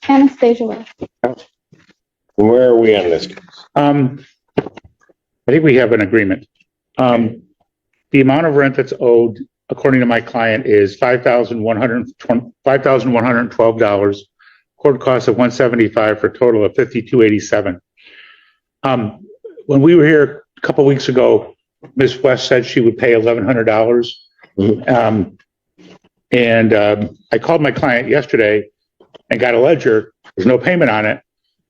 Anastasia West. Where are we on this? I think we have an agreement. The amount of rent that's owed, according to my client, is $5,112. Court cost of $175 for a total of $5,287. When we were here a couple weeks ago, Ms. West said she would pay $1,100. I called my client yesterday and got a ledger. There's no payment on it.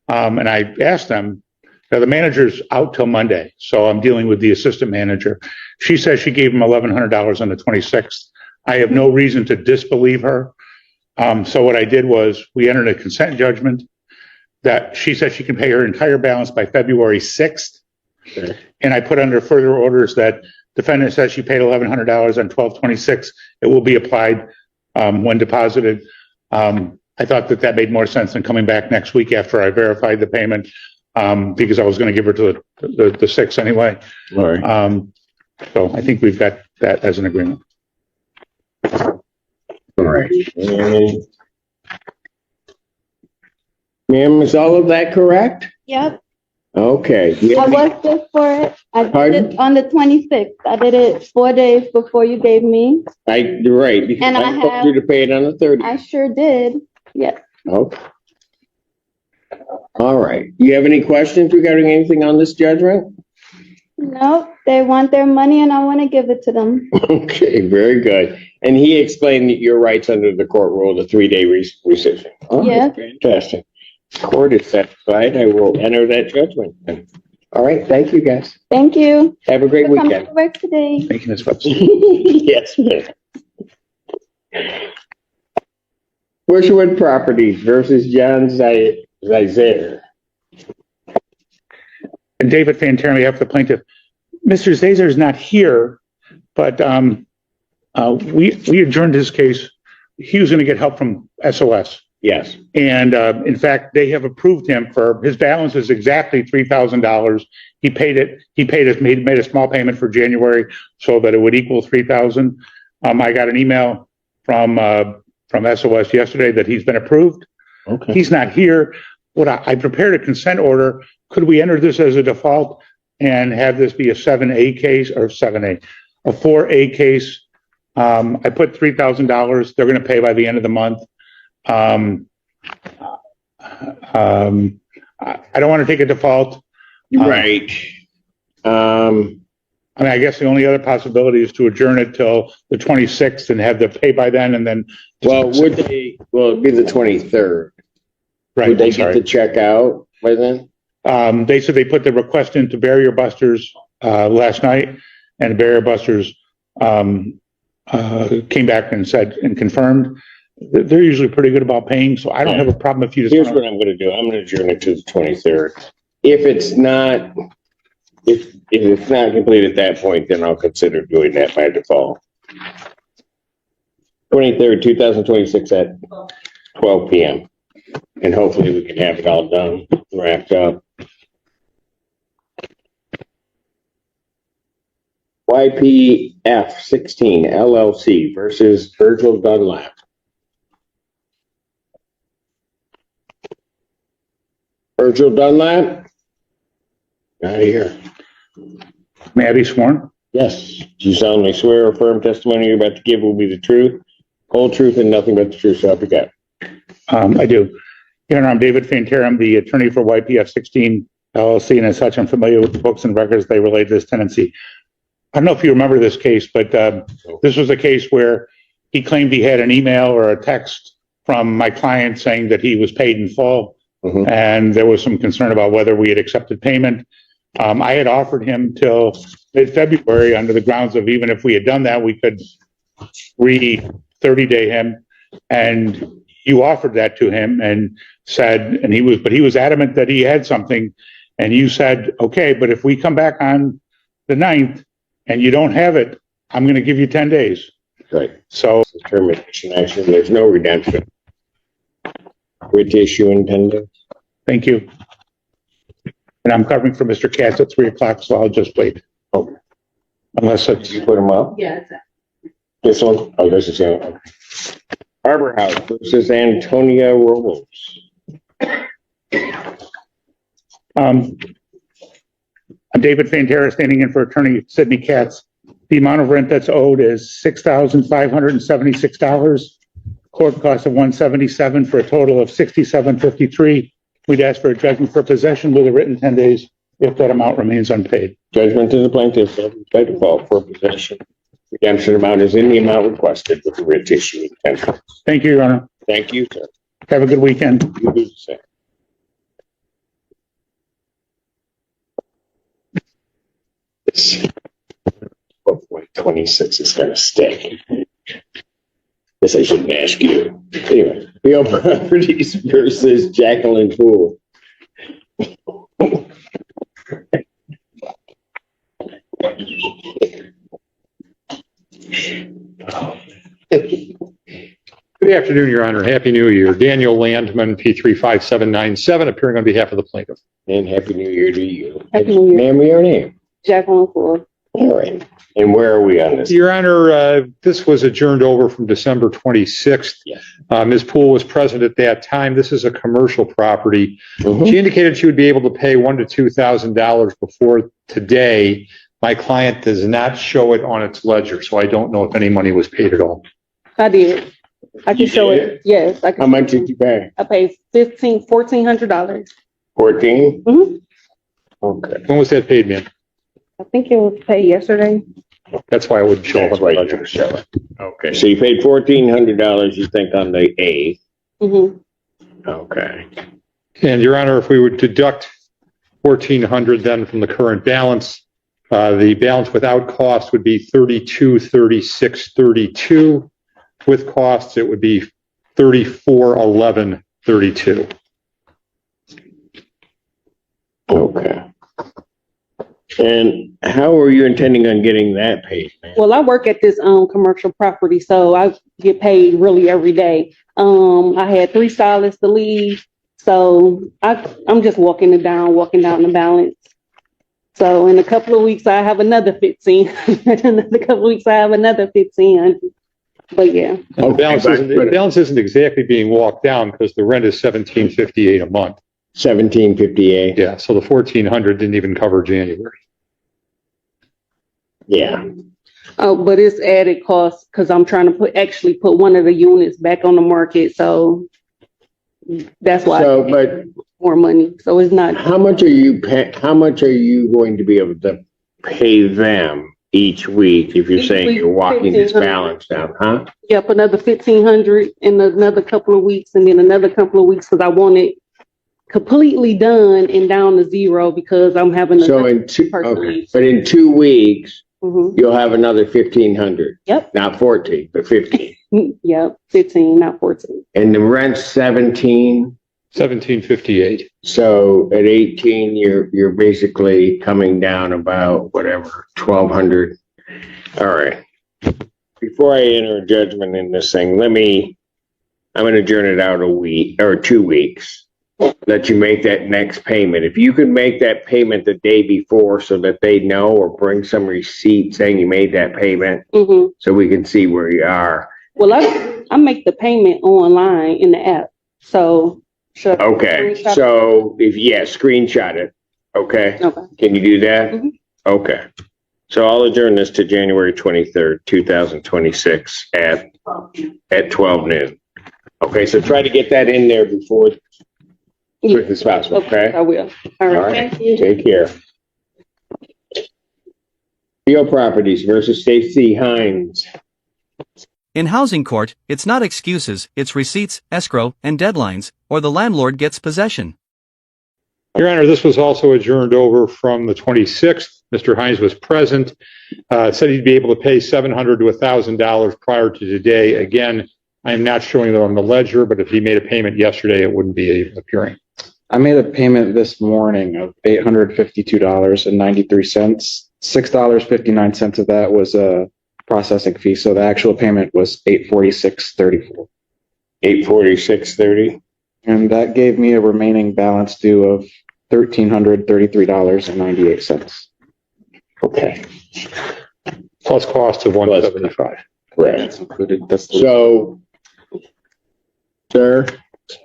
And I asked them, now the manager's out till Monday, so I'm dealing with the assistant manager. She says she gave him $1,100 on the 26th. I have no reason to disbelieve her. So what I did was we entered a consent judgment that she said she can pay her entire balance by February 6th. Okay. And I put under further orders that defendant says she paid $1,100 on 12/26. It will be applied when deposited. I thought that made more sense than coming back next week after I verified the payment, because I was going to give her to the 6th anyway. All right. So I think we've got that as an agreement. All right. Ma'am, is all of that correct? Yep. Okay. I worked it for it. I did it on the 26th. I did it 4 days before you gave me. You're right. Because And I told you to pay it on the 30th. I sure did. Yes. Okay. All right. Do you have any questions regarding anything on this judgment? Nope. They want their money and I want to give it to them. Okay, very good. And he explained that your rights under the court rule, the 3-day rescission. All right, Yeah. fantastic. Court is satisfied. I will enter that judgment. All right. Thank you, guys. Thank you Have a great for coming weekend. to work today. Thank you, Ms. West. Yes, ma'am. Bushwood Properties versus John Zizer. And David Fantarin, we have the plaintiff. Mr. Zazer is not here, but we adjourned his case. He was going to get help from SOS. Yes. And in fact, they have approved him for his balance is exactly $3,000. He paid it. He made a small payment for January so that it would equal $3,000. I got an email from SOS yesterday that he's been approved. Okay. He's not here. I prepared a consent order. Could we enter this as a default and have this be a 7A case or 7A, a 4A case? I put $3,000. They're going to pay by the end of the month. I don't want to take a default. Right. I mean, I guess the only other possibility is to adjourn it till the 26th and have the pay by then, and then. Well, it'd be the 23rd. Right. Would they I'm get sorry. the check out by then? They said they put the request into Barrier Busters last night, and Barrier Busters came back and said and confirmed. They're usually pretty good about paying, so I don't have a problem if you just. Here's what I'm going to do. I'm going to adjourn it to the 23rd. If it's not complete at that point, then I'll consider doing that by default. 23rd, 2026 at 12 p.m. And hopefully we can have it all done, wrapped up. YPF 16 LLC versus Virgil Dunlap. Virgil Dunlap? Not here. May I be sworn? Yes. Do you solemnly swear or affirm testimony you're about to give will be the truth, whole truth, and nothing but the truth, so help you God? I do. Your Honor, I'm David Fantarin. I'm the attorney for YPF 16 LLC, and as such, I'm familiar with the books and records they relate to this tenancy. I don't know if you remember this case, but this was a case where he claimed he had an email or a text from my client saying that he was paid in full, and there was some concern about whether we had accepted payment. I had offered him till mid-February under the grounds of even if we had done that, we could re-30-day him, and you offered that to him and said, but he was adamant that he had something, and you said, okay, but if we come back on the 9th and you don't have it, I'm going to give you 10 days. Right. So Termination action, there's no redemption. Which issue in 10 days? thank you. And I'm covering for Mr. Katz at 3:00, so I'll just wait. Okay. Unless Did it's, you put them up? Yeah, This one? Oh, this is, okay. Harbor House versus Antonia Robles. I'm David Fantera, standing in for attorney Sidney Katz. The amount of rent that's owed is $6,576. Court cost of $177 for a total of $67.53. We'd ask for a judgment for possession with a written 10 days if that amount remains unpaid. Judgment to the plaintiff by default for possession. Redemption amount is in the amount requested with the writ issue. Thank you, Your Honor. Thank you, sir. Have a good weekend. You do the same. This 26 is going to stay. This I shouldn't ask you. Anyway, Real Properties versus Jacqueline Poole. Good afternoon, Your Honor. Happy New Year. Daniel Landman, P35797, appearing on behalf of the plaintiff. And Happy New Year to you. Happy New Year. Ma'am, your name? Jacqueline Poole. All right. And where are we on this? Your Honor, this was adjourned over from December 26th. Yes. Ms. Poole was present at that time. This is a commercial property. Mhm. She indicated she would be able to pay $1,000 to $2,000 before today. My client does not show it on its ledger, so I don't know if any money was paid at all. I did. I can You show did? it. Yes. I can. How much did you pay? I paid $1,400. 14? Mhm. Okay. When was that paid, ma'am? I think it was paid yesterday. That's why I wouldn't show up That's on why the you ledger. didn't show it. Okay, so you paid $1,400, you think, on the A. Mm-hmm. Okay. And Your Honor, if we would deduct $1,400 then from the current balance, the balance without cost would be $32,3632. With costs, it would be $34,1132. Okay. And how are you intending on getting that paid, man? Well, I work at this commercial property, so I get paid really every day. I had 3 stylists to leave, so I'm just walking down the balance. So in a couple of weeks, I have another 15. In a couple of weeks, I have another 1,500. But yeah. The balance isn't exactly being walked down because the rent is $1,758 a month. 1758. Yeah, so the $1,400 didn't even cover January. Yeah. Oh, but it's added cost because I'm trying to put one of the units back on the market. So that's why So, but more money. So it's not. how much are you going to be able to pay them each week if you're Each saying week, you're walking this 1,500. balance down, huh? Yep, another 1,500 in another couple of weeks, and then another couple of weeks because I want it completely done and down to zero because I'm having So in two, person okay, leave. but in 2 weeks, Mhm. you'll have another 1,500. Yep. Not 14, but 15. Yep, 15, not 14. And the rent's 17. $1,758. So at 18, you're basically coming down about whatever, 1,200. All right. Before I enter a judgment in this thing, I'm going to adjourn it out a week or 2 weeks. Let you make that next payment. If you can make that payment the day before so that they know, or bring some receipt saying you made that payment Mm-hmm. so we can see where you are. Well, I make the payment online in the app. So should I Okay. screenshot? So screenshot it. Okay. Okay. Can you do that? Mhm. Okay. So I'll adjourn this to January 23rd, 2026 at 12 noon. Okay, so try to get that in there before Yeah. quick as possible, okay? I will. All All right. right. Thank you. Take care. Real Properties versus Stacy Hines. In housing court, it's not excuses, it's receipts, escrow, and deadlines, or the landlord gets possession. Your Honor, this was also adjourned over from the 26th. Mr. Hines was present, said he'd be able to pay $700 to $1,000 prior to today. Again, I'm not showing that on the ledger, but if he made a payment yesterday, it wouldn't be appearing. I made a payment this morning of $852.93. $6.59 of that was a processing fee, so the actual payment was $846.34. $846.30. And that gave me a remaining balance due of $1,333.98. Okay. Plus cost of $175. Correct. That's included. That's the So Sir?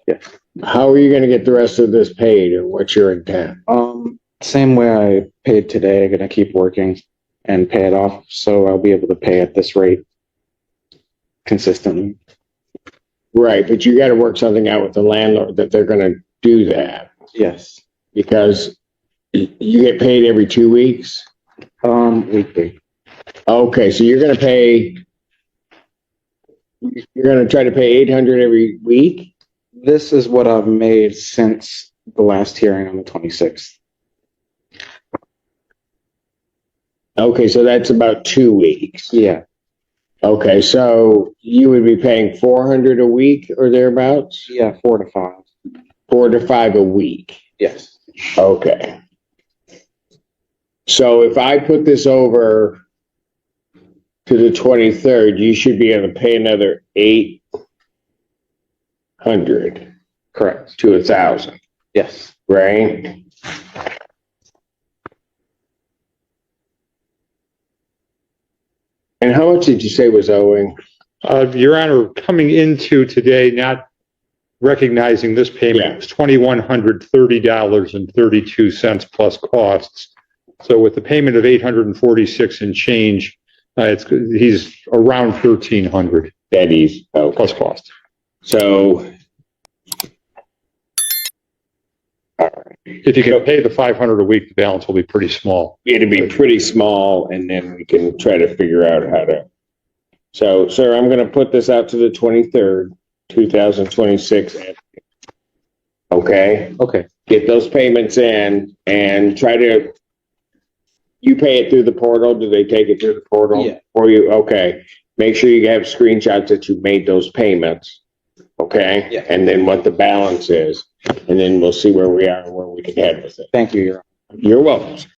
Yes. How are you gonna get the rest of this paid, or what's your intent? Same way I paid today, I'm gonna keep working and pay it off, so I'll be able to pay at this rate consistently. Right, but you gotta work something out with the landlord that they're gonna do that, Yes. because you get paid every 2 weeks? Weekly. Okay, so you're gonna try to pay 800 every week? This is what I've made since the last hearing on the 26th. Okay, so that's about 2 weeks. Yeah. Okay, so you would be paying 400 a week or thereabouts? Yeah, 4 to 5. 4 to 5 a week. Yes. Okay. So if I put this over to the 23rd, you should be able to pay another 800 Correct. to 1,000, Yes. right? And how much did you say was owing? Your Honor, coming into today, not recognizing this payment, Yeah. it was $2,130.32 plus costs. So with the payment of 846 and change, he's around 1,300 That is, okay. plus cost. So, If you can pay the 500 a week, the balance will be pretty small. it'd be pretty small, and then we can try to figure out how to. So, sir, I'm gonna put this out to the 23rd, 2026. Okay? Okay. Get those payments in and try to, you pay it through the portal? Do they take it through the portal? Yeah. For you? Okay. Make sure you have screenshots that you made those payments. Okay? Yeah. And then what the balance is. And then we'll see where we are and where we can head with it. Thank you, Your Honor. You're welcome.